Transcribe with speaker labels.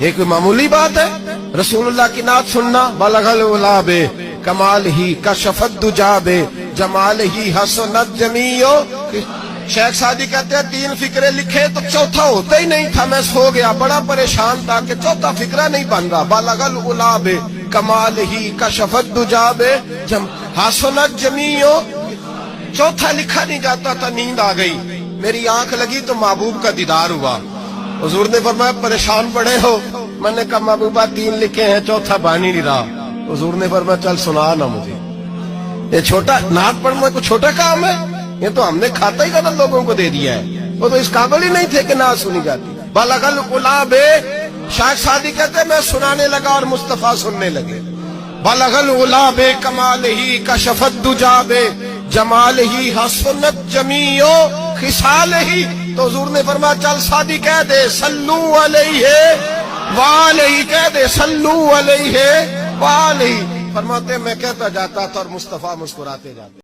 Speaker 1: یہ کوئی معمولی بات ہے؟ رسول اللہ کی نعت سننا، بلغل اولاب کمال ہی کشفت دجاب جمال ہی حسنت جمیع. شیخ سعدی کہتے ہیں 3 فقرے لکھے تو چوتھا ہوتا ہی نہیں تھا، میں سو گیا، بڑا پریشان تھا کہ چوتھا فقرہ نہیں بن رہا. بلغل اولاب کمال ہی کشفت دجاب حسنت جمیع. چوتھا لکھا نہیں جاتا تھا، نیند آ گئی، میری آنکھ لگی تو محبوب کا دیدار ہوا. حضور نے فرمایا پریشان پڑے ہو؟ میں نے کہا محبوبہ 3 لکھے ہیں، چوتھا بن ہی نہیں رہا. حضور نے فرمایا چل سنا نا مجھے. یہ چھوٹا نعت پڑھنا کوئی چھوٹا کام ہے؟ یہ تو ہم نے کھاتا ہی غلط لوگوں کو دے دیا ہے. وہ تو اس قابل ہی نہیں تھے کہ نعت سنی جاتی. بلغل اولاب شیخ سعدی کہتے ہیں میں سنانے لگا اور مصطفیٰ سننے لگے. بلغل اولاب کمال ہی کشفت دجاب جمال ہی حسنت جمیع خصال ہی. تو حضور نے فرمایا چل سعدی کہہ دے صلو علیہ وآلہ، کہہ دے صلو علیہ وآلہ. فرماتے میں کہتا جاتا تھا اور مصطفیٰ مسکراتے جاتے.